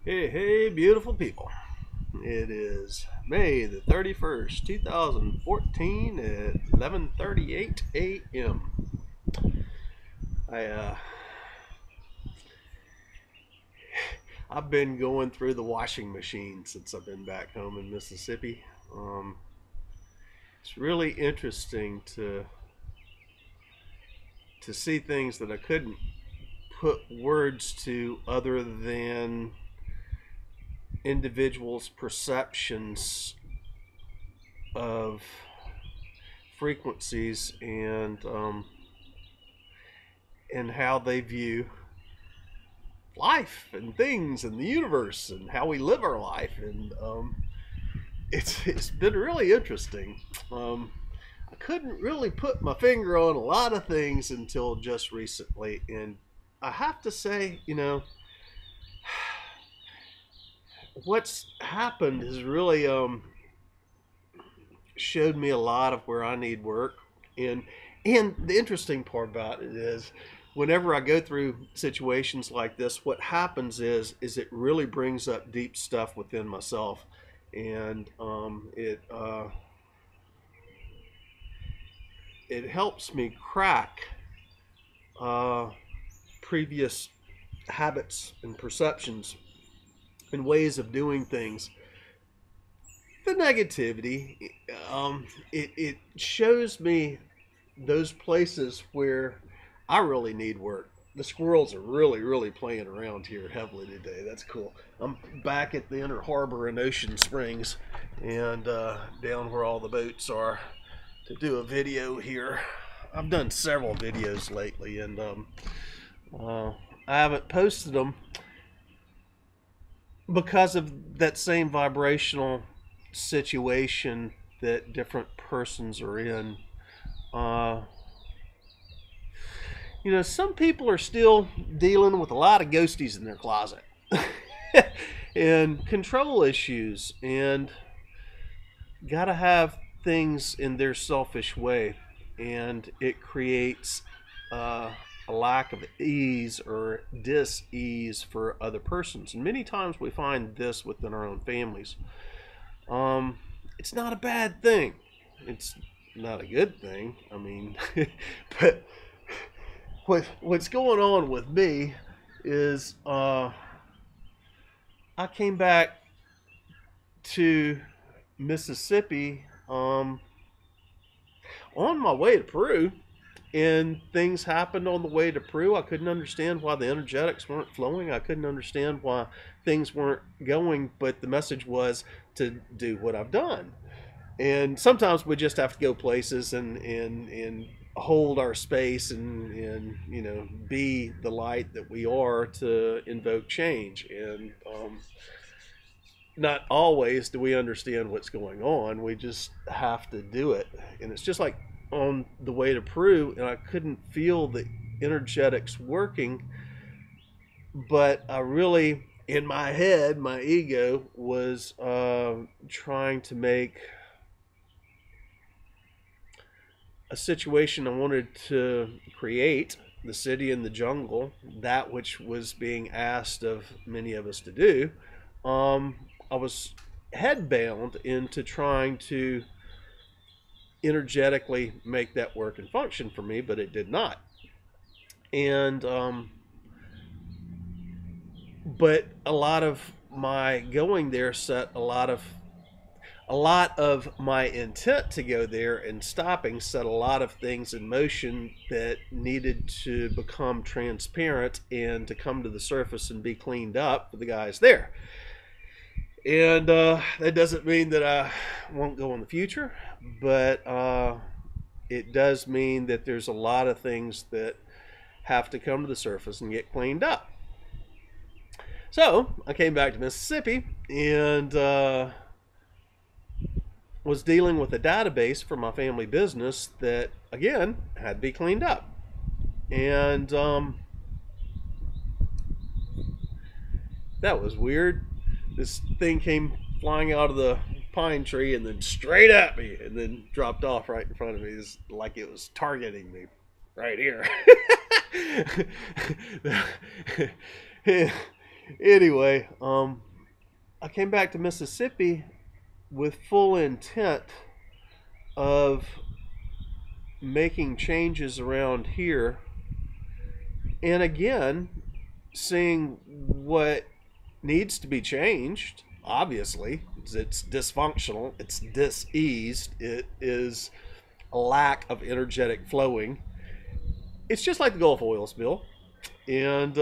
Hey, hey, beautiful people. It is May the 31st, 2014 at 11:38 a.m. I I've been going through the washing machine since I've been back home in Mississippi. Um, it's really interesting to see things that I couldn't put words to other than individuals' perceptions of frequencies and how they view life and things and the universe and how we live our life. And it's been really interesting. I couldn't really put my finger on a lot of things until just recently, and I have to say, what's happened has really showed me a lot of where I need work. And the interesting part about it is whenever I go through situations like this, what happens is it really brings up deep stuff within myself, and it helps me crack uh, previous habits and perceptions and ways of doing things. The negativity, it shows me those places where I really need work. The squirrels are really playing around here heavily today. That's cool. I'm back at the Inner Harbor in Ocean Springs, and down where all the boats are, to do a video here. I've done several videos lately, and I haven't posted them because of that same vibrational situation that different persons are in. Uh, some people are still dealing with a lot of ghosties in their closet and control issues, and gotta have things in their selfish way, and it creates a lack of ease or dis-ease for other persons. And many times we find this within our own families. It's not a bad thing. It's not a good thing. I mean, but what's going on with me is I came back to Mississippi on my way to Peru, and things happened on the way to Peru. I couldn't understand why the energetics weren't flowing. I couldn't understand why things weren't going, but the message was to do what I've done. And sometimes we just have to go places and hold our space and be the light that we are to invoke change. And not always do we understand what's going on. We just have to do it. And it's just like on the way to Peru, and I couldn't feel the energetics working, but I really, in my head, my ego was trying to make a situation I wanted to create, the city in the jungle, that which was being asked of many of us to do. I was headbound into trying to energetically make that work and function for me, but it did not. And but a lot of my going there set a lot of my intent to go there and stopping set a lot of things in motion that needed to become transparent and to come to the surface and be cleaned up for the guys there. And that doesn't mean that I won't go in the future, but it does mean that there's a lot of things that have to come to the surface and get cleaned up. So I came back to Mississippi and was dealing with a database for my family business that, again, had to be cleaned up. And that was weird. This thing came flying out of the pine tree and then straight at me and then dropped off right in front of me. It's like it was targeting me right here. Anyway, I came back to Mississippi with full intent of making changes around here, and again, seeing what needs to be changed. Obviously, it's dysfunctional, it's diseased, it is a lack of energetic flowing. It's just like the Gulf oil spill, and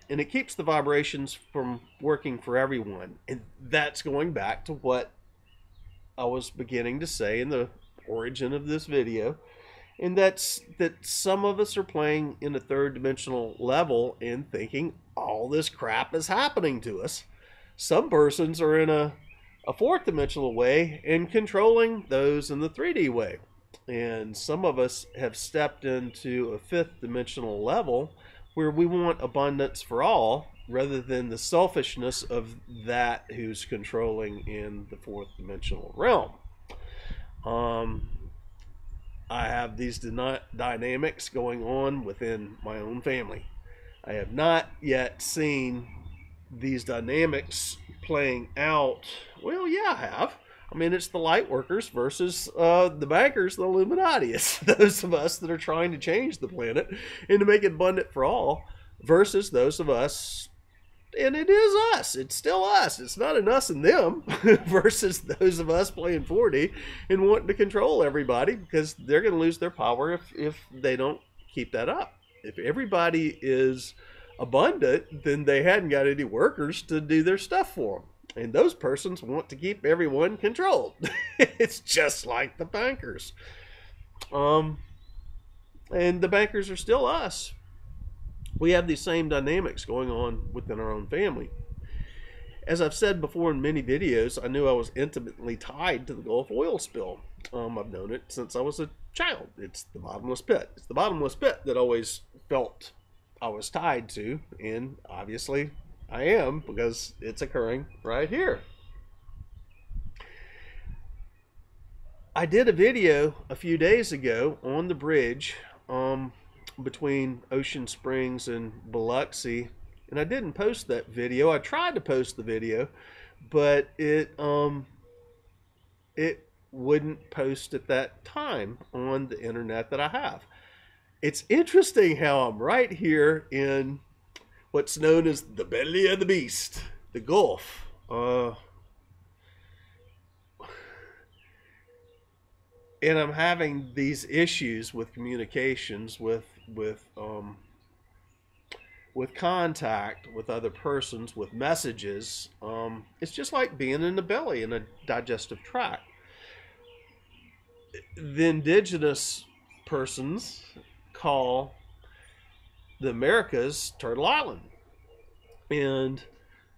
it keeps the vibrations from working for everyone. And that's going back to what I was beginning to say in the origin of this video, and that's that some of us are playing in a third dimensional level and thinking all this crap is happening to us. Some persons are in a fourth dimensional way and controlling those in the 3D way. And some of us have stepped into a fifth dimensional level where we want abundance for all rather than the selfishness of that who's controlling in the fourth dimensional realm. I have these dynamics going on within my own family. I have not yet seen these dynamics playing out. Well, yeah, I have. I mean, it's the light workers versus the bankers, the Illuminati. It's those of us that are trying to change the planet and to make it abundant for all versus those of us, and it is us. It's still us. It's not an us and them versus those of us playing 4D and wanting to control everybody because they're going to lose their power if they don't keep that up. If everybody is abundant, then they hadn't got any workers to do their stuff for them. And those persons want to keep everyone controlled. It's just like the bankers. And the bankers are still us. We have these same dynamics going on within our own family. As I've said before in many videos, I knew I was intimately tied to the Gulf oil spill. I've known it since I was a child. It's the bottomless pit. It's the bottomless pit that I always felt I was tied to, and obviously I am, because it's occurring right here. I did a video a few days ago on the bridge between Ocean Springs and Biloxi, and I didn't post that video. I tried to post the video, but it wouldn't post at that time on the internet that I have. It's interesting how I'm right here in what's known as the belly of the beast, the Gulf. And I'm having these issues with communications, with contact with other persons, with messages. It's just like being in the belly in a digestive tract. The indigenous persons call the Americas Turtle Island, and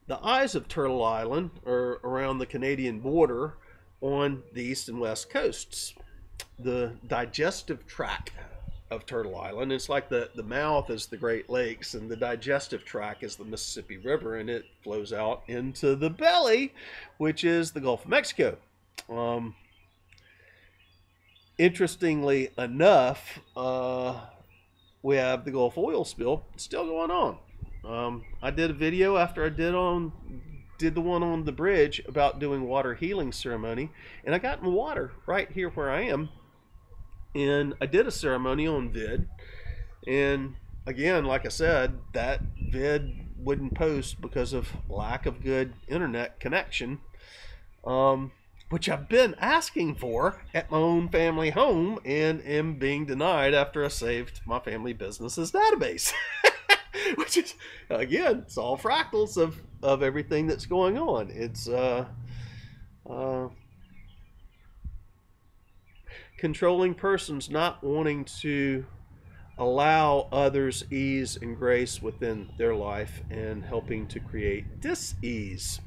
the eyes of Turtle Island are around the Canadian border on the east and west coasts. The digestive tract of Turtle Island, it's like the mouth is the Great Lakes and the digestive tract is the Mississippi River, and it flows out into the belly, which is the Gulf of Mexico. Interestingly enough, we have the Gulf oil spill still going on. I did a video after I did the one on the bridge about doing water healing ceremony, and I got in the water right here where I am, and I did a ceremony on vid, and again, like I said, that vid wouldn't post because of lack of good internet connection, which I've been asking for at my own family home and am being denied after I saved my family business's database. Which is, again, it's all fractals of everything that's going on. It's controlling persons not wanting to allow others ease and grace within their life and helping to create dis-ease.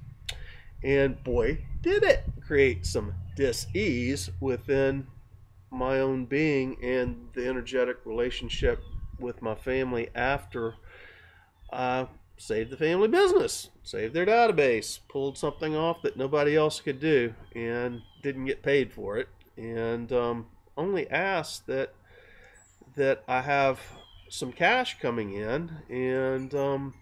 And boy, did it create some dis-ease within my own being and the energetic relationship with my family after I saved the family business, saved their database, pulled something off that nobody else could do, and didn't get paid for it, and only asked that I have some cash coming in, and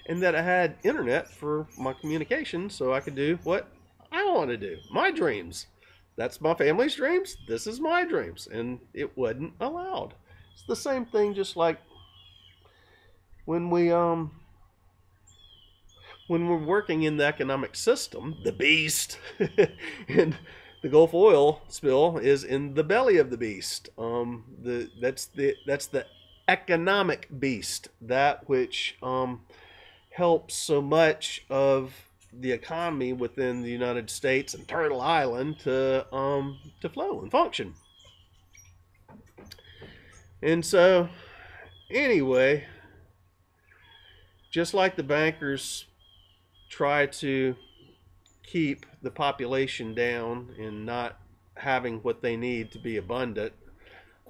and that I had internet for my communication so I could do what I want to do, my dreams. That's my family's dreams. This is my dreams, and it wasn't allowed. It's the same thing, just like when we're working in the economic system, the beast, and the Gulf oil spill is in the belly of the beast. That's the economic beast, that which helps so much of the economy within the United States and Turtle Island to flow and function. And so, anyway, just like the bankers try to keep the population down and not having what they need to be abundant,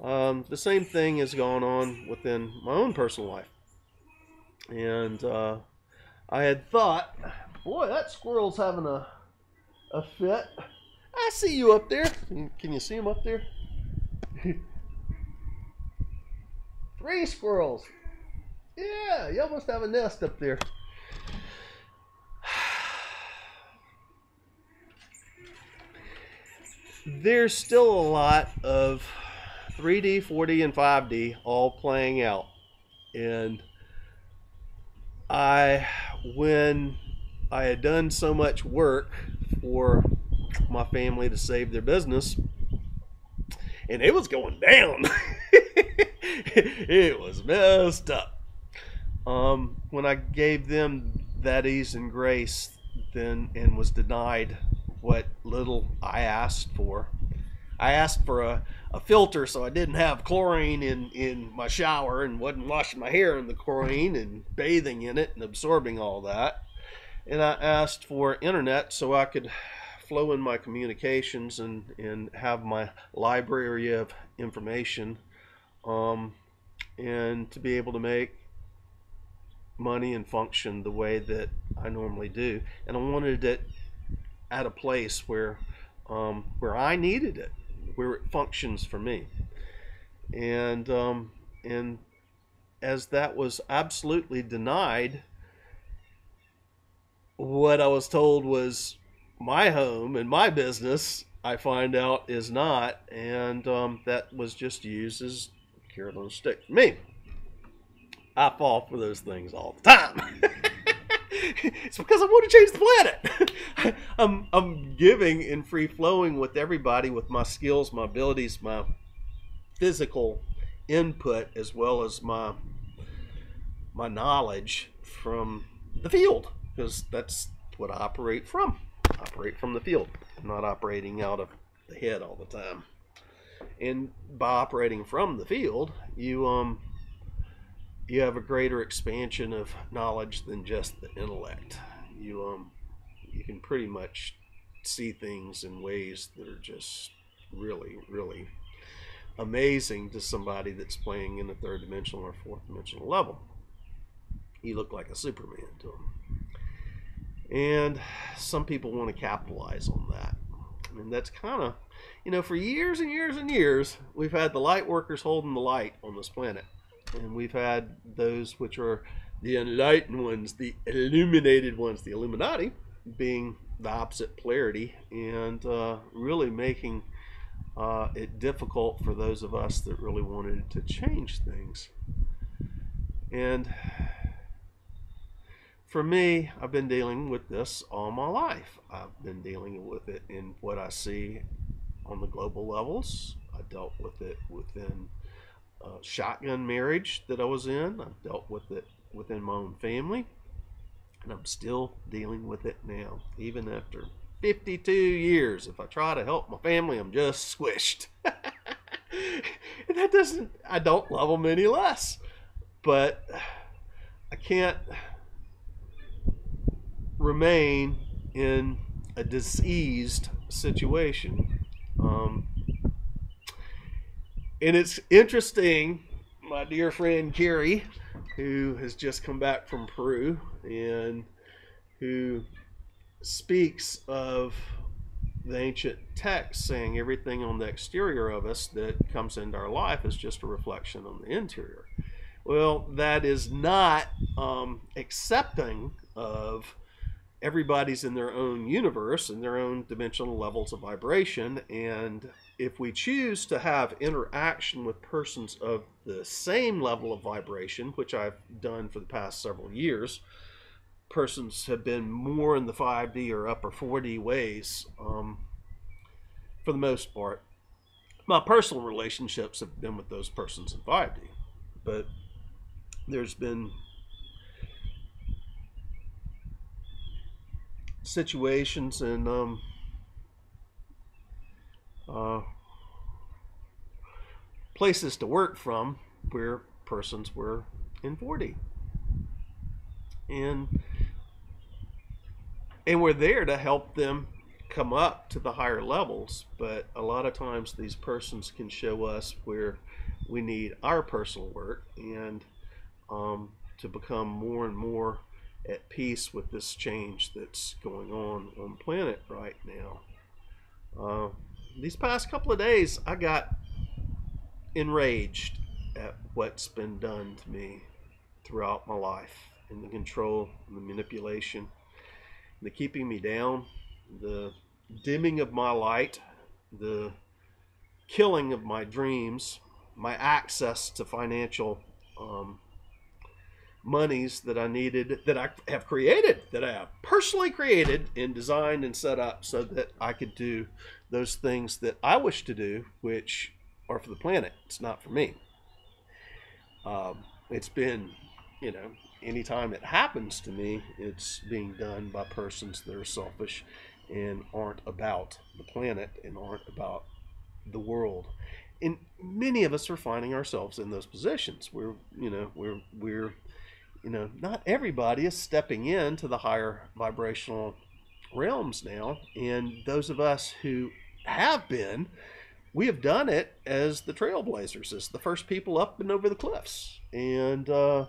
the same thing has gone on within my own personal life. And I had thought, boy, that squirrel's having a fit. I see you up there. Can you see him up there? 3 squirrels. Yeah, you almost have a nest up there. There's still a lot of 3D, 4D, and 5D all playing out. And when I had done so much work for my family to save their business, and it was going down. It was messed up. When I gave them that ease and grace then, and was denied what little I asked for. I asked for a filter so I didn't have chlorine in my shower and wasn't washing my hair in the chlorine and bathing in it and absorbing all that. And I asked for internet so I could flow in my communications and have my library of information, and to be able to make money and function the way that I normally do. And I wanted it at a place where I needed it, where it functions for me. And as that was absolutely denied, what I was told was my home and my business, I find out is not, and that was just used as a carrot on a stick for me. I fall for those things all the time. It's because I want to change the planet. I'm giving and free flowing with everybody, with my skills, my abilities, my physical input, as well as my knowledge from the field, because that's what I operate from. I operate from the field. I'm not operating out of the head all the time. And by operating from the field, you have a greater expansion of knowledge than just the intellect. You can pretty much see things in ways that are just really, really amazing to somebody that's playing in the 3rd dimensional or 4th dimensional level. You look like a Superman to them. And some people want to capitalize on that. I mean, that's kind of, for years and years and years, we've had the light workers holding the light on this planet. And we've had those which are the enlightened ones, the illuminated ones, the Illuminati, being the opposite polarity, and really making it difficult for those of us that really wanted to change things. And for me, I've been dealing with this all my life. I've been dealing with it in what I see on the global levels. I dealt with it within shotgun marriage that I was in. I've dealt with it within my own family, and I'm still dealing with it now, even after 52 years. If I try to help my family, I'm just squished. And I don't love them any less, but I can't remain in a diseased situation. And it's interesting, my dear friend Carrie, who has just come back from Peru and who speaks of the ancient text saying everything on the exterior of us that comes into our life is just a reflection on the interior. Well, that is not accepting of everybody's in their own universe and their own dimensional levels of vibration. And if we choose to have interaction with persons of the same level of vibration, which I've done for the past several years, persons have been more in the 5D or upper 4D ways for the most part. My personal relationships have been with those persons in 5D, but there's been situations and places to work from where persons were in 4D, and we're there to help them come up to the higher levels. But a lot of times these persons can show us where we need our personal work, and to become more and more at peace with this change that's going on the planet right now. These past couple of days, I got enraged at what's been done to me throughout my life, and the control and the manipulation, the keeping me down, the dimming of my light, the killing of my dreams, my access to financial monies that I needed, that I have created, that I have personally created and designed and set up so that I could do those things that I wish to do, which are for the planet. It's not for me. It's been, you know, anytime it happens to me, it's being done by persons that are selfish and aren't about the planet and aren't about the world. And many of us are finding ourselves in those positions. We're not everybody is stepping into the higher vibrational realms now. And those of us who have been, we have done it as the trailblazers, as the first people up and over the cliffs. And a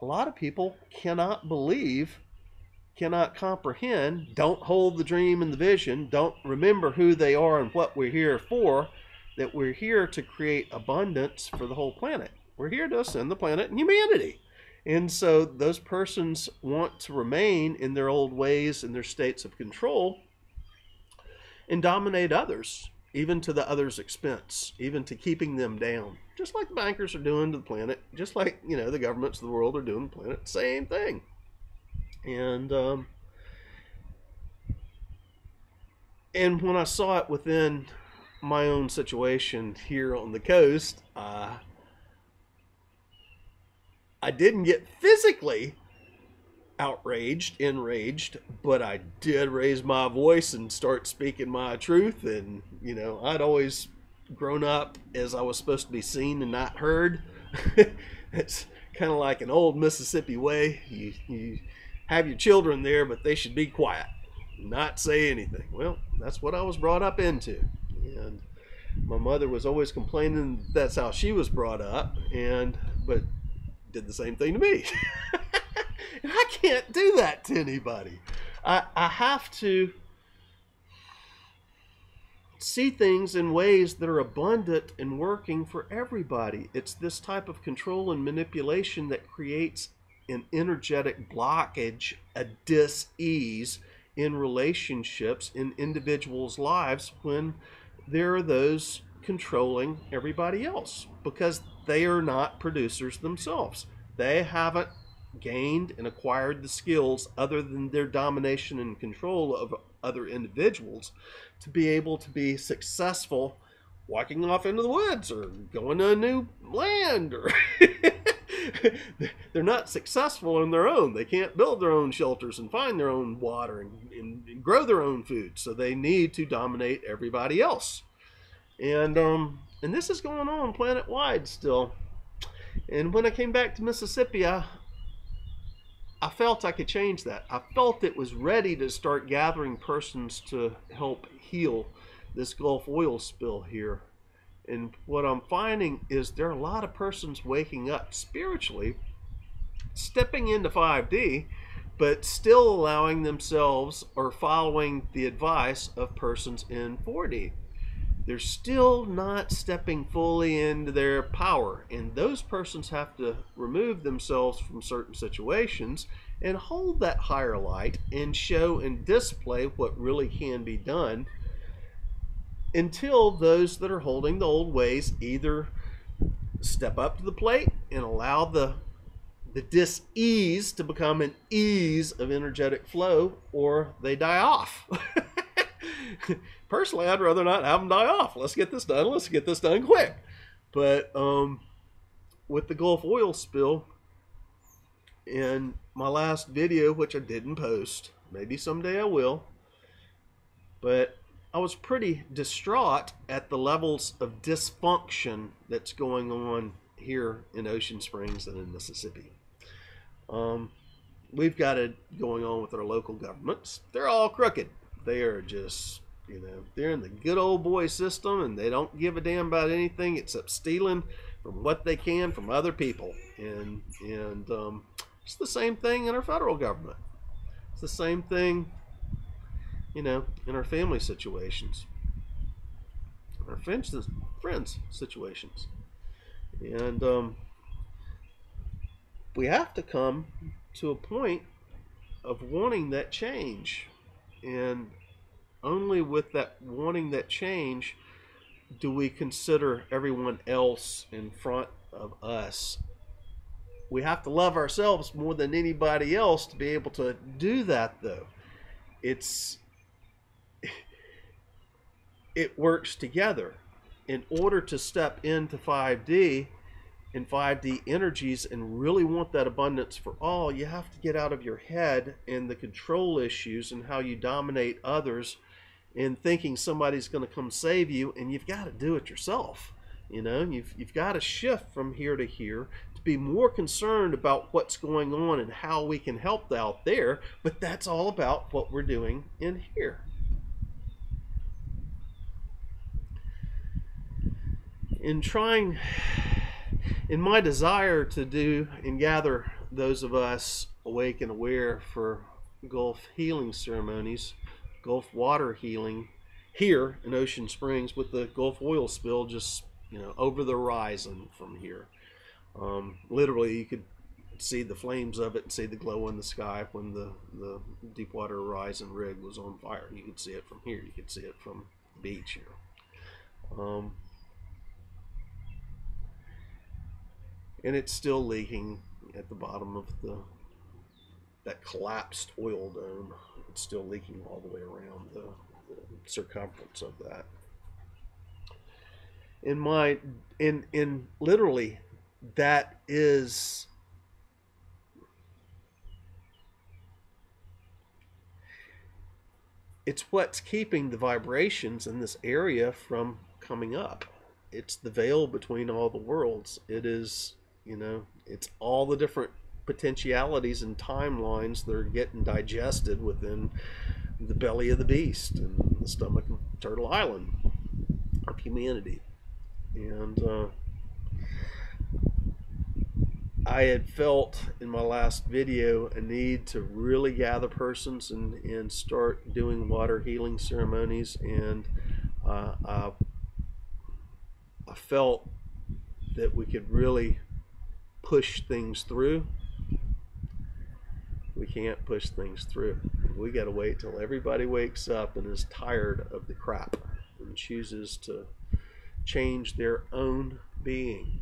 lot of people cannot believe, cannot comprehend, don't hold the dream and the vision, don't remember who they are and what we're here for, that we're here to create abundance for the whole planet. We're here to ascend the planet and humanity. And so those persons want to remain in their old ways and their states of control and dominate others, even to the other's expense, even to keeping them down, just like the bankers are doing to the planet, just like, you know, the governments of the world are doing to the planet. Same thing. And when I saw it within my own situation here on the coast, I didn't get physically outraged, enraged, but I did raise my voice and start speaking my truth. And, you know, I'd always grown up as I was supposed to be seen and not heard. It's kind of like an old Mississippi way. You have your children there, but they should be quiet, not say anything. Well, that's what I was brought up into. And my mother was always complaining that's how she was brought up, but did the same thing to me. And I can't do that to anybody. I have to see things in ways that are abundant and working for everybody. It's this type of control and manipulation that creates an energetic blockage, a dis-ease in relationships, in individuals' lives, when there are those controlling everybody else, because they are not producers themselves. They haven't gained and acquired the skills other than their domination and control of other individuals to be able to be successful walking off into the woods or going to a new land, or they're not successful on their own. They can't build their own shelters and find their own water and grow their own food, so they need to dominate everybody else. And this is going on planet-wide still. And when I came back to Mississippi, I felt I could change that. I felt it was ready to start gathering persons to help heal this Gulf oil spill here. And what I'm finding is there are a lot of persons waking up spiritually, stepping into 5D, but still allowing themselves or following the advice of persons in 4D. they're still not stepping fully into their power. And those persons have to remove themselves from certain situations and hold that higher light and show and display what really can be done, until those that are holding the old ways either step up to the plate and allow the dis-ease to become an ease of energetic flow, or they die off. Personally, I'd rather not have them die off. Let's get this done. Let's get this done quick. But with the Gulf oil spill, in my last video, which I didn't post, maybe someday I will, but I was pretty distraught at the levels of dysfunction that's going on here in Ocean Springs and in Mississippi. We've got it going on with our local governments. They're all crooked. They are just, you know, they're in the good old boy system, and they don't give a damn about anything except stealing from what they can from other people. And it's the same thing in our federal government. It's the same thing, you know, in our family situations, our friends situations. And we have to come to a point of wanting that change. And only with that wanting that change do we consider everyone else in front of us. We have to love ourselves more than anybody else to be able to do that, though. It works together. In order to step into 5D and 5D energies and really want that abundance for all, you have to get out of your head and the control issues and how you dominate others and thinking somebody's going to come save you, and you've got to do it yourself. You know, you've got to shift from here to here to be more concerned about what's going on and how we can help out there, but that's all about what we're doing in here. In my desire to do and gather those of us awake and aware for Gulf healing ceremonies, Gulf water healing here in Ocean Springs, with the Gulf oil spill just, you know, over the horizon from here. Literally, you could see the flames of it and see the glow in the sky when the Deepwater Horizon rig was on fire. You could see it from here. You could see it from the beach here. And it's still leaking at the bottom of that collapsed oil dome. It's still leaking all the way around the circumference of that. In literally, that is, it's what's keeping the vibrations in this area from coming up. It's the veil between all the worlds. It is, you know, it's all the different potentialities and timelines that are getting digested within the belly of the beast and the stomach of Turtle Island of humanity. And I had felt in my last video a need to really gather persons and start doing water healing ceremonies, and I felt that we could really push things through. We can't push things through. We got to wait till everybody wakes up and is tired of the crap and chooses to change their own being,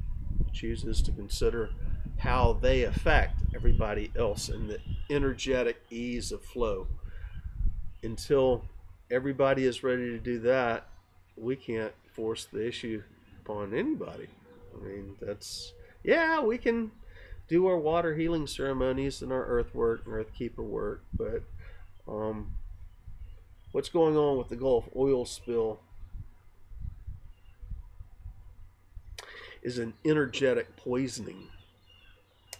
chooses to consider how they affect everybody else in the energetic ease of flow. Until everybody is ready to do that, we can't force the issue upon anybody. I mean, that's, yeah, we can do our water healing ceremonies and our earth work and earth keeper work, but what's going on with the Gulf oil spill is an energetic poisoning.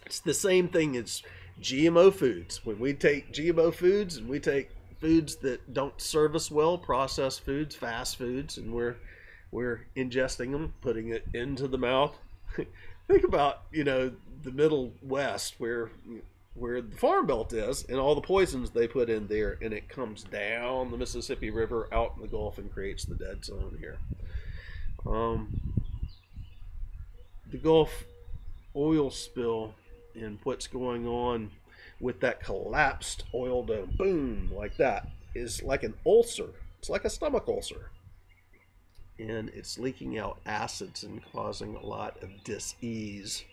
It's the same thing as GMO foods. When we take GMO foods and we take foods that don't serve us well, processed foods, fast foods, and we're ingesting them, putting it into the mouth. Think about, you know, the Middle West where the Farm Belt is, and all the poisons they put in there, and it comes down the Mississippi River out in the Gulf and creates the dead zone here. The Gulf oil spill and what's going on with that collapsed oil dome, boom, like that, is like an ulcer. It's like a stomach ulcer. And it's leaking out acids and causing a lot of dis-ease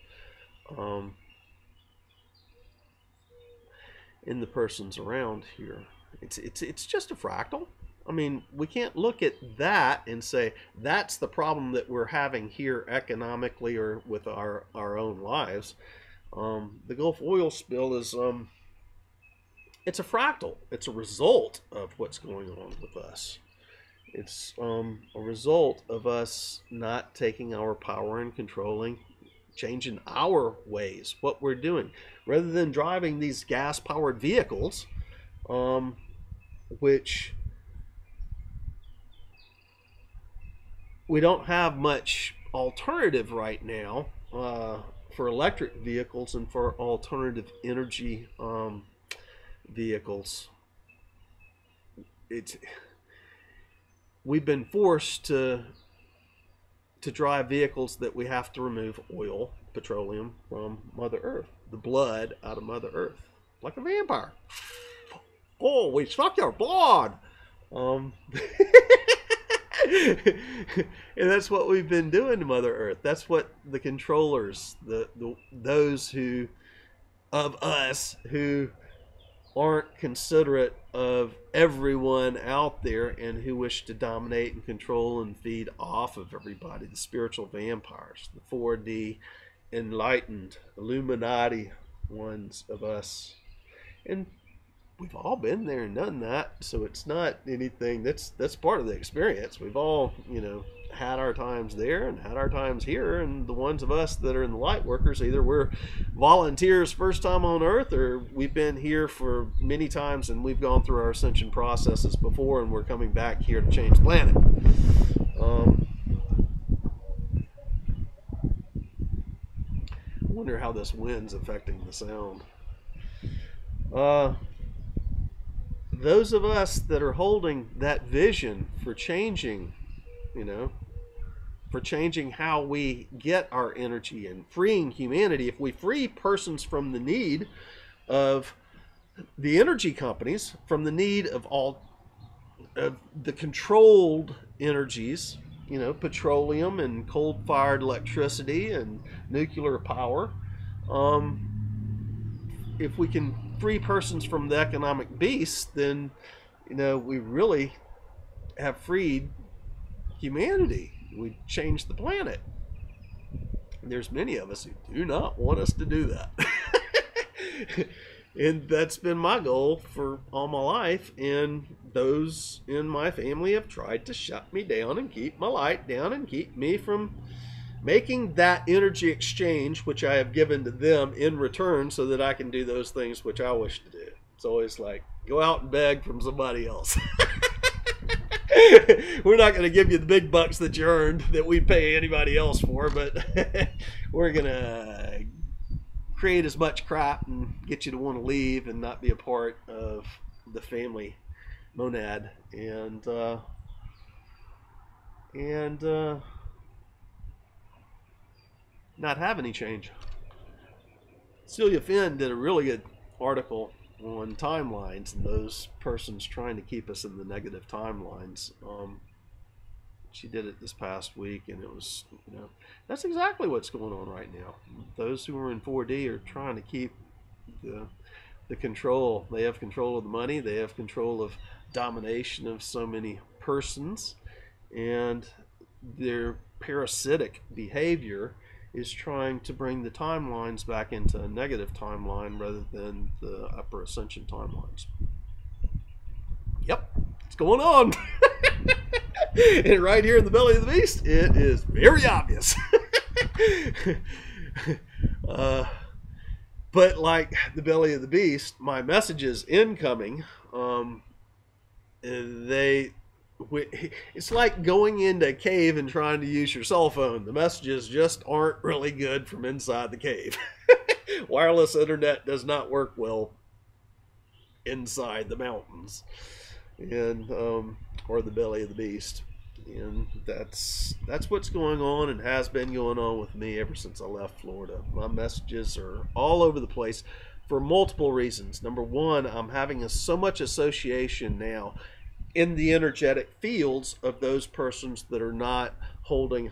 in the persons around here. It's just a fractal. I mean, we can't look at that and say that's the problem that we're having here economically or with our own lives. The Gulf oil spill is it's a fractal. It's a result of what's going on with us. It's a result of us not taking our power and controlling, changing our ways, what we're doing, rather than driving these gas-powered vehicles, which we don't have much alternative right now for electric vehicles and for alternative energy vehicles. We've been forced to drive vehicles that we have to remove oil, petroleum from Mother Earth, the blood out of Mother Earth, like a vampire. Oh, we suck your blood. And that's what we've been doing to Mother Earth. That's what the controllers, those of us who aren't considerate of everyone out there and who wish to dominate and control and feed off of everybody, the spiritual vampires, the 4D enlightened Illuminati ones of us. And we've all been there and done that, so it's not anything that's part of the experience. We've all, had our times there and had our times here, and the ones of us that are in the light workers, either we're volunteers first time on Earth, or we've been here for many times and we've gone through our ascension processes before, and we're coming back here to change the planet. I wonder how this wind's affecting the sound. Those of us that are holding that vision for changing, for changing how we get our energy and freeing humanity, if we free persons from the need of the energy companies, from the need of all of the controlled energies, petroleum and coal-fired electricity and nuclear power, if we can free persons from the economic beast, then we really have freed humanity. We changed the planet. And there's many of us who do not want us to do that. And that's been my goal for all my life, and those in my family have tried to shut me down and keep my light down and keep me from making that energy exchange which I have given to them in return, so that I can do those things which I wish to do. It's always like, go out and beg from somebody else. We're not going to give you the big bucks that you earned that we pay anybody else for, but we're going to create as much crap and get you to want to leave and not be a part of the family monad, and not have any change. Celia Finn did a really good article on timelines and those persons trying to keep us in the negative timelines. She did it this past week, and it was, that's exactly what's going on right now. Those who are in 4D are trying to keep the control. They have control of the money. They have control of domination of so many persons, and their parasitic behavior is trying to bring the timelines back into a negative timeline rather than the upper ascension timelines. Yep, it's going on. And right here in the belly of the beast, it is very obvious. But like the belly of the beast, my messages incoming, it's like going into a cave and trying to use your cell phone. The messages just aren't really good from inside the cave. Wireless internet does not work well inside the mountains, and or the belly of the beast. And that's what's going on and has been going on with me ever since I left Florida. My messages are all over the place for multiple reasons. Number one, I'm having so much association now in the energetic fields of those persons that are not holding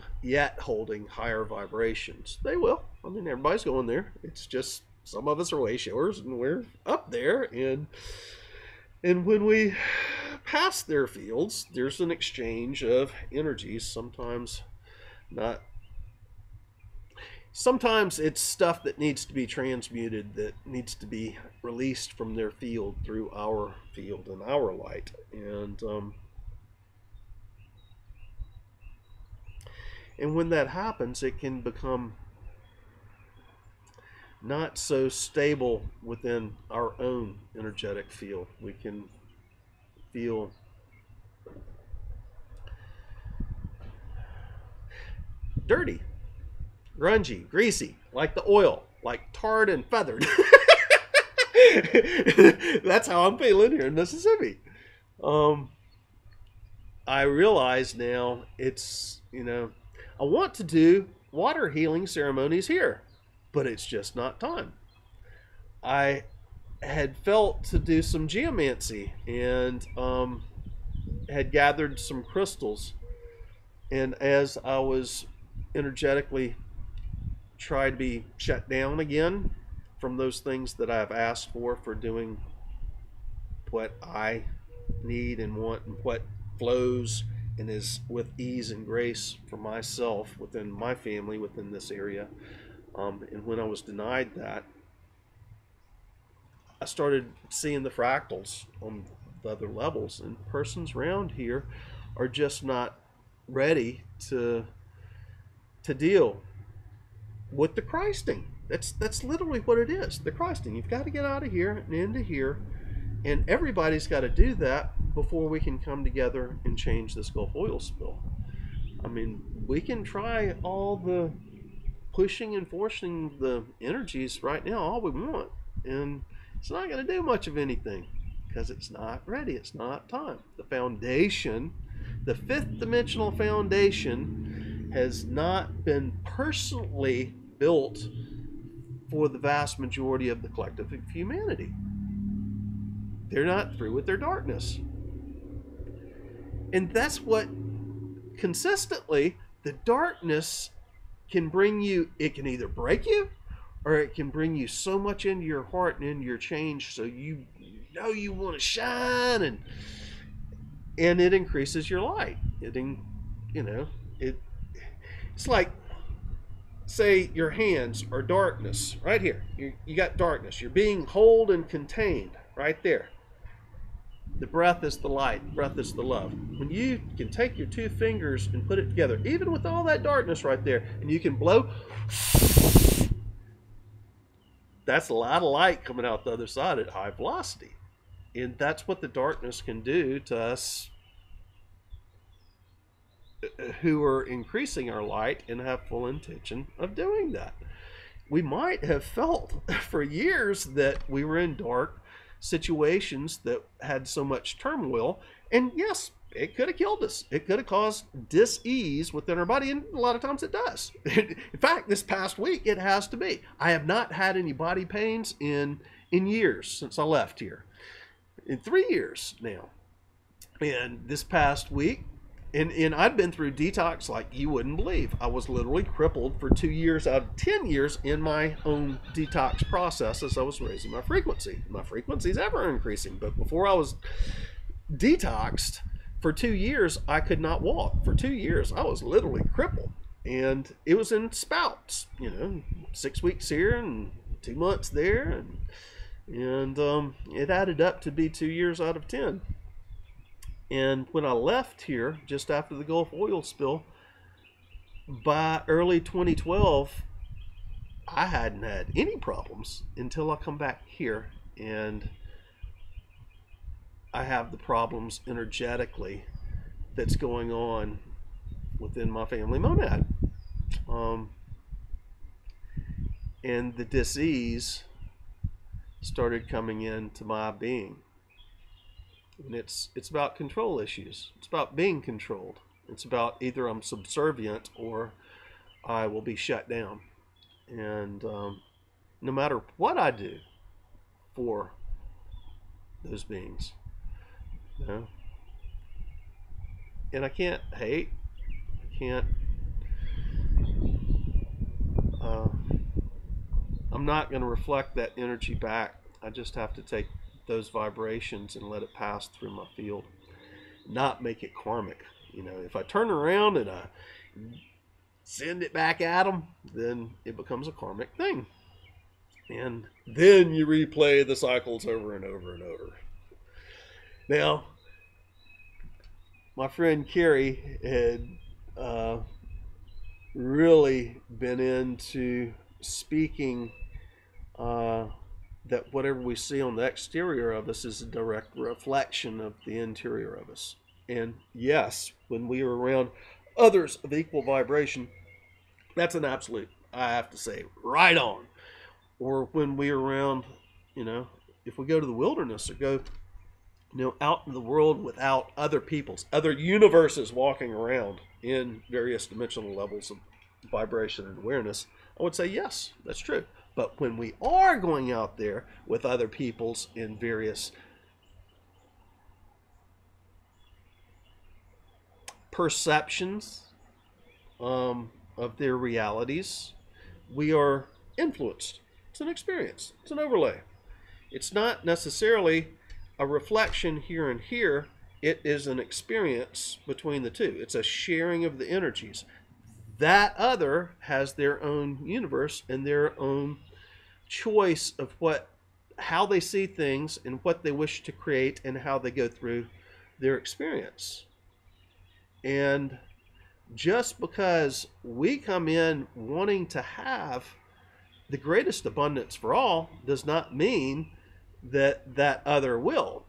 higher vibrations. They will. I mean, everybody's going there. It's just some of us are way showers and we're up there, and when we pass their fields, there's an exchange of energies. Sometimes it's stuff that needs to be transmuted, that needs to be released from their field through our field and our light. And when that happens, it can become not so stable within our own energetic field. We can feel dirty, grungy, greasy, like the oil, like tarred and feathered. That's how I'm feeling here in Mississippi. I realize now it's, I want to do water healing ceremonies here, but it's just not time. I had felt to do some geomancy and had gathered some crystals. And as I was energetically trying to be shut down again from those things that I've asked for doing what I need and want and what flows and is with ease and grace for myself within my family within this area. And when I was denied that, I started seeing the fractals on the other levels, and persons around here are just not ready to deal with the Christing. That's literally what it is, the Christing. You've got to get out of here and into here, and everybody's got to do that before we can come together and change this Gulf oil spill. I mean, we can try all the pushing and forcing the energies right now all we want, and it's not going to do much of anything because it's not ready. It's not time. The foundation, the fifth dimensional foundation, has not been personally built for the vast majority of the collective of humanity. They're not through with their darkness. And that's what consistently the darkness can bring you. It can either break you, or it can bring you so much into your heart and into your change so you want to shine, and it increases your light. It's like, say your hands are darkness right here. You got darkness. You're being held and contained right there. The breath is the light. The breath is the love. When you can take your two fingers and put it together, even with all that darkness right there, and you can blow, that's a lot of light coming out the other side at high velocity. And that's what the darkness can do to us who are increasing our light and have full intention of doing that. We might have felt for years that we were in dark situations that had so much turmoil, and yes, it could have killed us. It could have caused dis-ease within our body, and a lot of times it does. In fact, this past week it has to be. I have not had any body pains in years since I left here, in 3 years now. And this past week, and I'd been through detox like you wouldn't believe. I was literally crippled for 2 years out of 10 years in my own detox process as I was raising my frequency. My frequency's ever increasing, but before I was detoxed for 2 years, I could not walk. For 2 years, I was literally crippled, and it was in spouts. 6 weeks here and 2 months there, and it added up to be 2 years out of 10. And when I left here, just after the Gulf oil spill, by early 2012, I hadn't had any problems until I come back here, and I have the problems energetically that's going on within my family monad. And the dis-ease started coming into my being. And it's about control issues. It's about being controlled. It's about either I'm subservient or I will be shut down. And no matter what I do for those beings, you know, and I can't hate, I can't, I'm not going to reflect that energy back. I just have to take those vibrations and let it pass through my field, not make it karmic. You know, if I turn around and I send it back at them, then it becomes a karmic thing. And then you replay the cycles over and over and over. Now, my friend Carrie had really been into speaking that whatever we see on the exterior of us is a direct reflection of the interior of us. And yes, when we are around others of equal vibration, that's an absolute, I have to say, right on. Or when we're around, you know, if we go to the wilderness or go, you know, out in the world without other peoples, other universes walking around in various dimensional levels of vibration and awareness, I would say yes, that's true. But when we are going out there with other peoples in various perceptions of their realities, we are influenced. It's an experience. It's an overlay. It's not necessarily a reflection here and here. It is an experience between the two. It's a sharing of the energies. That other has their own universe and their own choice of how they see things and what they wish to create and how they go through their experience. And just because we come in wanting to have the greatest abundance for all does not mean that that other will.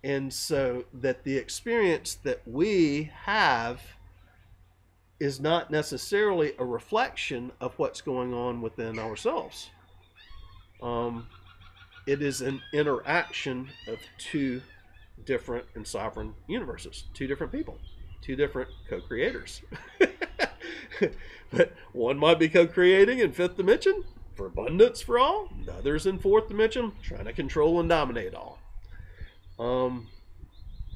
And so that the experience that we have is not necessarily a reflection of what's going on within ourselves. It is an interaction of two different and sovereign universes, two different people, two different co-creators. But one might be co-creating in fifth dimension for abundance for all, the others in fourth dimension trying to control and dominate all.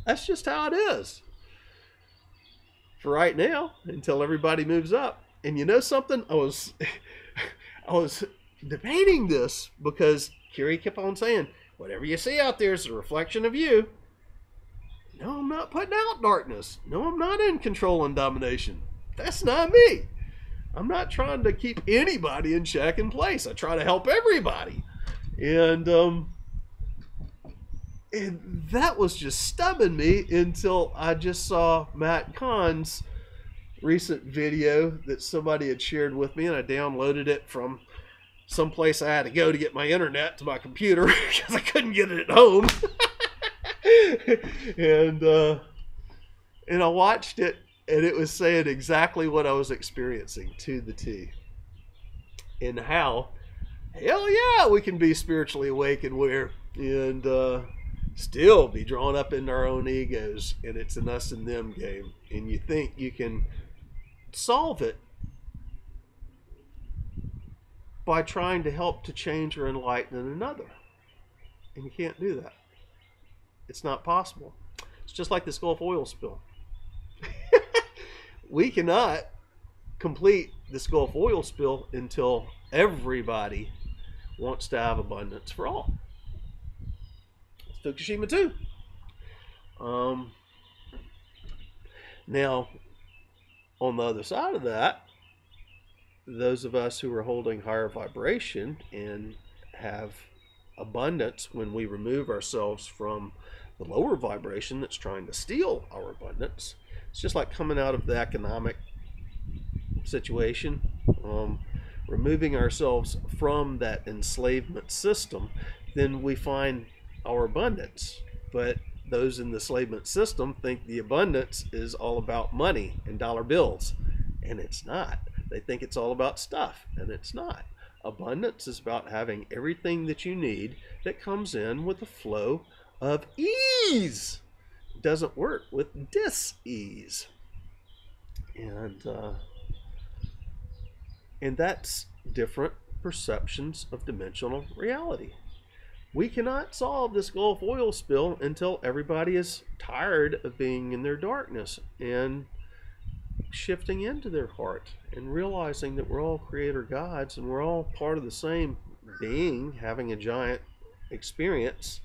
That's just how it is for right now, until everybody moves up. And you know something? I was debating this because Carrie kept on saying, whatever you see out there is a reflection of you. No, I'm not putting out darkness. No, I'm not in control and domination. That's not me. I'm not trying to keep anybody in check and place. I try to help everybody. And that was just stubbing me until I just saw Matt Kahn's recent video that somebody had shared with me, and I downloaded it from someplace I had to go to get my internet to my computer because I couldn't get it at home. And I watched it, and it was saying exactly what I was experiencing to the T. And how, hell yeah, we can be spiritually awake and aware and still be drawn up in our own egos, and it's an us and them game. And you think you can solve it by trying to help to change or enlighten another. And you can't do that. It's not possible. It's just like this Gulf oil spill. We cannot complete this Gulf oil spill until everybody wants to have abundance for all. It's Fukushima too. Now, on the other side of that, those of us who are holding higher vibration and have abundance, when we remove ourselves from the lower vibration that's trying to steal our abundance, it's just like coming out of the economic situation, removing ourselves from that enslavement system, then we find our abundance. But those in the enslavement system think the abundance is all about money and dollar bills, and it's not. They think it's all about stuff, and it's not. Abundance is about having everything that you need that comes in with a flow of ease. It doesn't work with dis-ease. And that's different perceptions of dimensional reality. We cannot solve this Gulf oil spill until everybody is tired of being in their darkness and shifting into their heart and realizing that we're all creator gods and we're all part of the same being, having a giant experience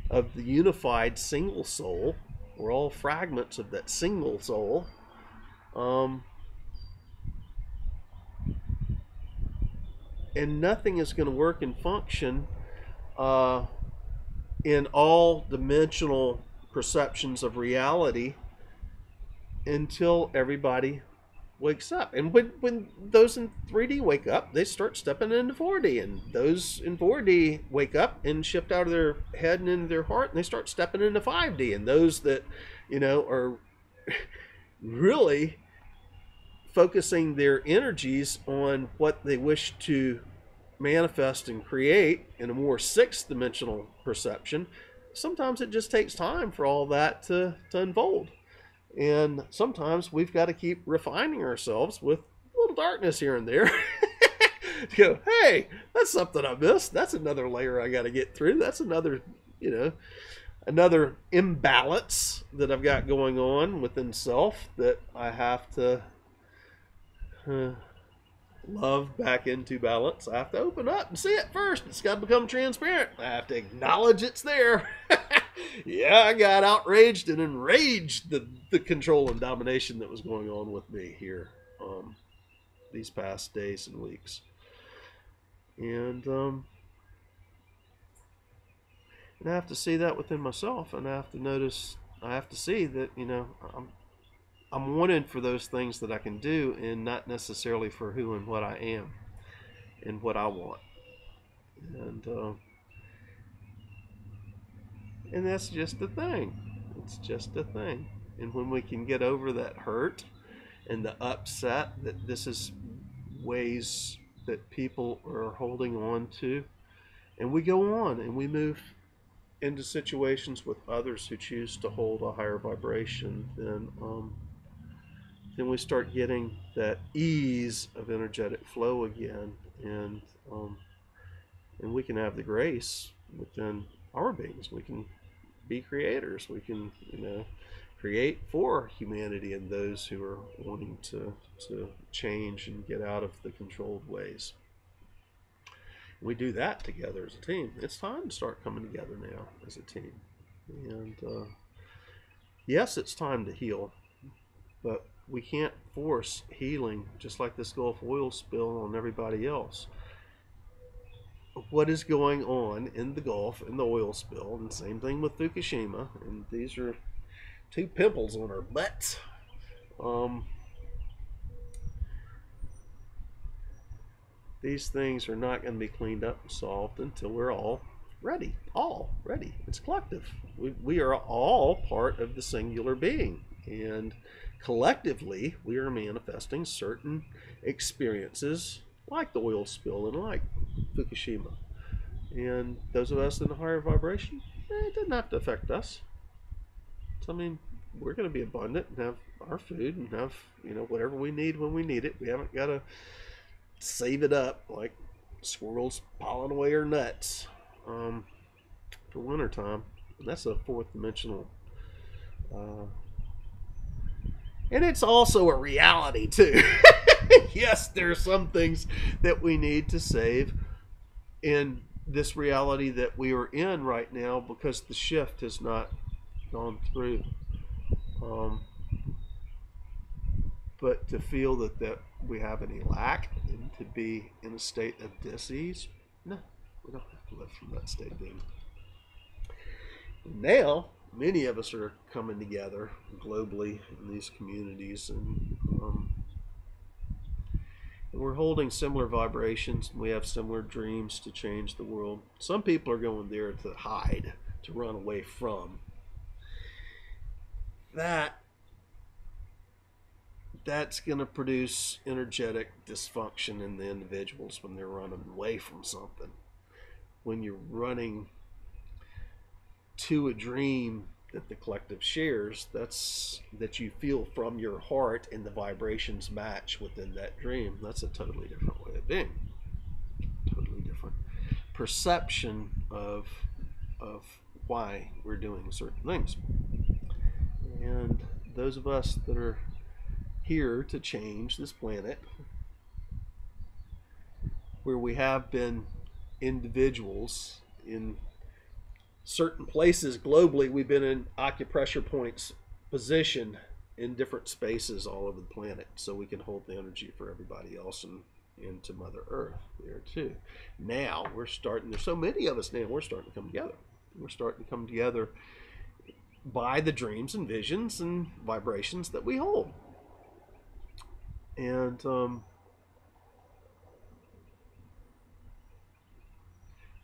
of the unified single soul. We're all fragments of that single soul. And nothing is going to work and function in all dimensional perceptions of reality until everybody wakes up. And when those in 3D wake up, they start stepping into 4D. And those in 4D wake up and shift out of their head and into their heart, and they start stepping into 5D. And those that, are really focusing their energies on what they wish to manifest and create in a more sixth dimensional perception, sometimes it just takes time for all that to unfold. And sometimes we've got to keep refining ourselves with a little darkness here and there to go, hey, that's something I missed. That's another layer I got to get through. That's another, another imbalance that I've got going on within self that I have to love back into balance. I have to open up and see it first. It's got to become transparent. I have to acknowledge it's there. Yeah, I got outraged and enraged the control and domination that was going on with me here these past days and weeks. And I have to see that within myself, and I have to see that, I'm wanted for those things that I can do and not necessarily for who and what I am and what I want. And that's just the thing. It's just a thing. And when we can get over that hurt and the upset that this is ways that people are holding on to, and we go on and we move into situations with others who choose to hold a higher vibration, then we start getting that ease of energetic flow again, and we can have the grace within our beings. We can be creators. We can, create for humanity and those who are wanting to change and get out of the controlled ways. We do that together as a team. It's time to start coming together now as a team. And yes, it's time to heal, but we can't force healing just like this Gulf oil spill on everybody else. What is going on in the Gulf and the oil spill, and same thing with Fukushima, and these are two pimples on our butts. These things are not going to be cleaned up and solved until we're all ready. It's collective. We are all part of the singular being, and collectively we are manifesting certain experiences like the oil spill and like Fukushima. And those of us in a higher vibration, it doesn't have to affect us. So, we're going to be abundant and have our food and have, whatever we need when we need it. We haven't got to save it up like squirrels piling away our nuts for winter time. And that's a fourth dimensional. And it's also a reality too. Yes, there are some things that we need to save in this reality that we are in right now because the shift has not gone through. But to feel that we have any lack and to be in a state of dis-ease, no, we don't have to live from that state of being. Now, many of us are coming together globally in these communities, and we're holding similar vibrations, and we have similar dreams to change the world. Some people are going there to hide, to run away from. That's going to produce energetic dysfunction in the individuals when they're running away from something. When you're running to a dream that the collective shares, that's that you feel from your heart and the vibrations match within that dream. That's a totally different way of being. Totally different perception of why we're doing certain things. And those of us that are here to change this planet, where we have been individuals in certain places globally, we've been in acupressure points position in different spaces all over the planet, so we can hold the energy for everybody else and into Mother Earth there too. Now we're starting, there's so many of us now, we're starting to come together. We're starting to come together by the dreams and visions and vibrations that we hold. And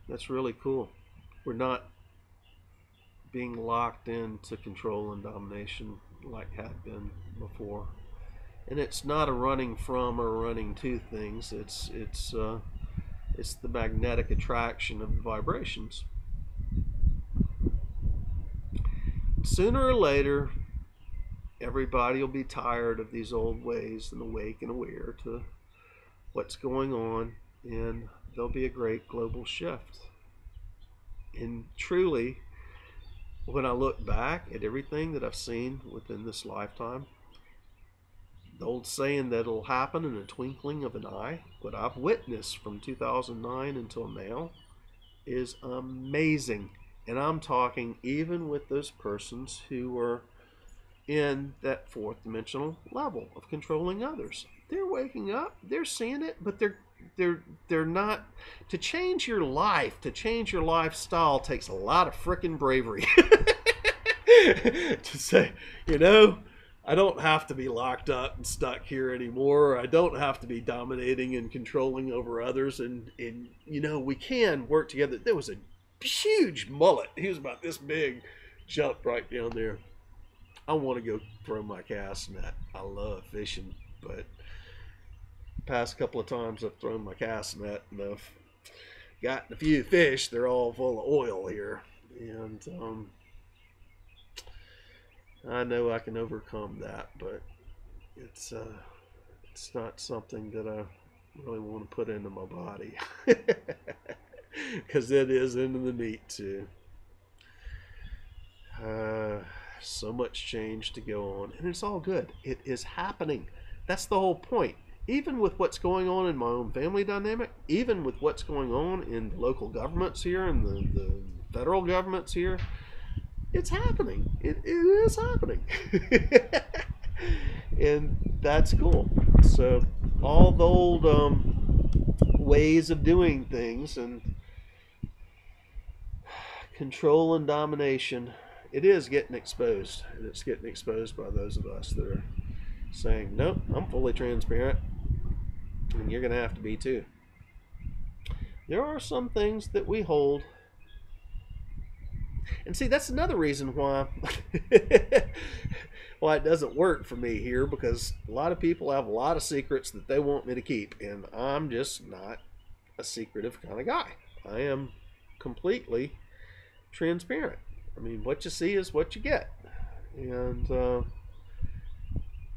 that's really cool. We're not being locked into control and domination like had been before. And it's not a running from or running to things. It's the magnetic attraction of the vibrations. Sooner or later, everybody will be tired of these old ways and awake and aware to what's going on, and there'll be a great global shift. And truly, when I look back at everything that I've seen within this lifetime, the old saying that it'll happen in a twinkling of an eye, what I've witnessed from 2009 until now is amazing. And I'm talking even with those persons who are in that fourth dimensional level of controlling others. They're waking up, they're seeing it, but they're not. To change your life, to change your lifestyle takes a lot of frickin' bravery. To say, you know, I don't have to be locked up and stuck here anymore. I don't have to be dominating and controlling over others. And you know, we can work together. There was a huge mullet. He was about this big, jumped right down there. I want to go throw my cast net. I love fishing, but past couple of times I've thrown my cast net and I've gotten a few fish. They're all full of oil here, and I know I can overcome that, but it's not something that I really want to put into my body, because it is into the meat too. So much change to go on, and it's all good. It is happening. That's the whole point. Even with what's going on in my own family dynamic, even with what's going on in the local governments here and the federal governments here, it's happening. It is happening. And that's cool. So all the old ways of doing things and control and domination, it is getting exposed. And it's getting exposed by those of us that are saying, nope, I'm fully transparent, and you're going to have to be too. There are some things that we hold. And see, that's another reason why why it doesn't work for me here, because a lot of people have a lot of secrets that they want me to keep, and I'm just not a secretive kind of guy. I am completely transparent. I mean, what you see is what you get.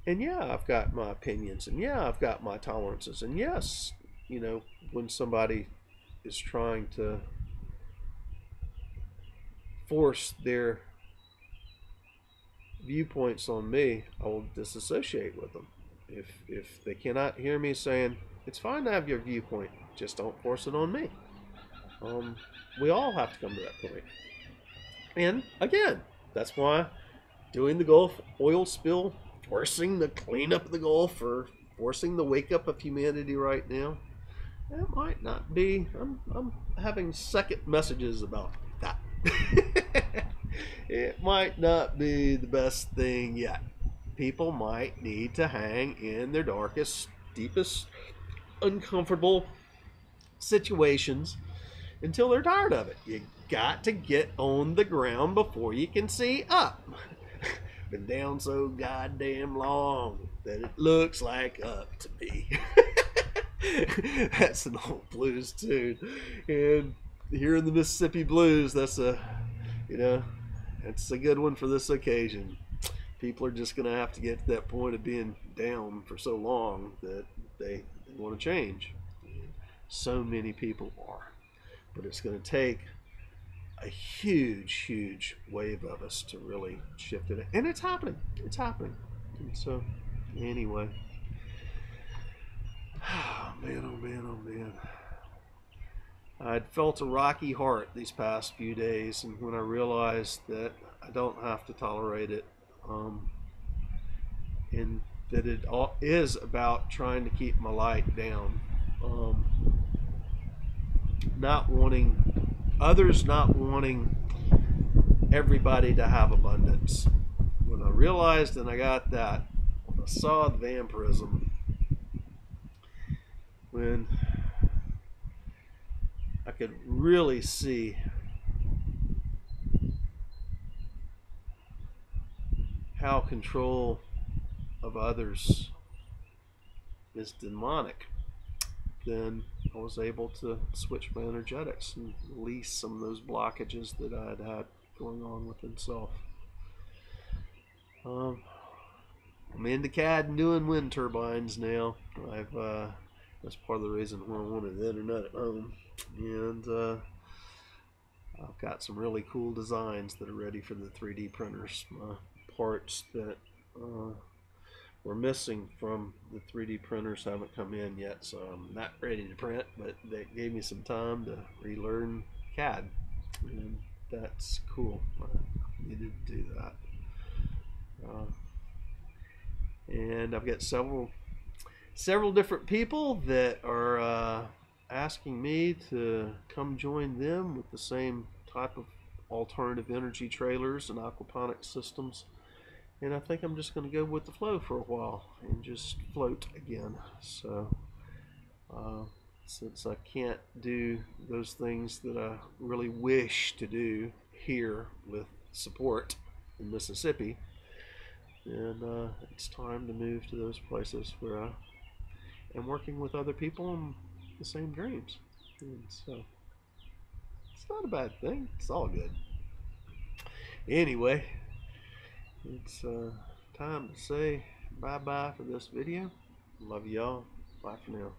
And yeah, I've got my opinions, and yeah, I've got my tolerances, and yes, you know, when somebody is trying to force their viewpoints on me, I will disassociate with them. If they cannot hear me saying, it's fine to have your viewpoint, just don't force it on me. We all have to come to that point. And again, that's why doing the Gulf oil spill, forcing the cleanup of the Gulf, or forcing the wake up of humanity right now, that might not be, I'm having second messages about that. It might not be the best thing yet. People might need to hang in their darkest, deepest, uncomfortable situations until they're tired of it. You got to get on the ground before you can see up. Been down so goddamn long that it looks like up to me. That's an old blues tune. And here in the Mississippi blues, that's a, you know, it's a good one for this occasion. People are just going to have to get to that point of being down for so long that they want to change. So many people are. But it's going to take a huge wave of us to really shift it. And it's happening. It's happening. And so, anyway. Oh, man, oh, man, oh, man. I'd felt a rocky heart these past few days, and when I realized that I don't have to tolerate it, and that it all is about trying to keep my light down, not wanting others, not wanting everybody to have abundance. When I realized and I got that, when I saw the vampirism, when I could really see how control of others is demonic, then I was able to switch my energetics and release some of those blockages that I had going on within self. I'm into CAD and doing wind turbines now. That's part of the reason why I wanted the internet at home. And I've got some really cool designs that are ready for the 3D printers. Parts that were missing from the 3D printers haven't come in yet, so I'm not ready to print, but they gave me some time to relearn CAD, and that's cool. I needed to do that. And I've got several different people that are asking me to come join them with the same type of alternative energy trailers and aquaponic systems. And I think I'm just going to go with the flow for a while and just float again. So since I can't do those things that I really wish to do here with support in Mississippi, and it's time to move to those places where I am working with other people in the same dreams. And so it's not a bad thing. It's all good. Anyway, it's time to say bye-bye for this video. Love y'all. Bye for now.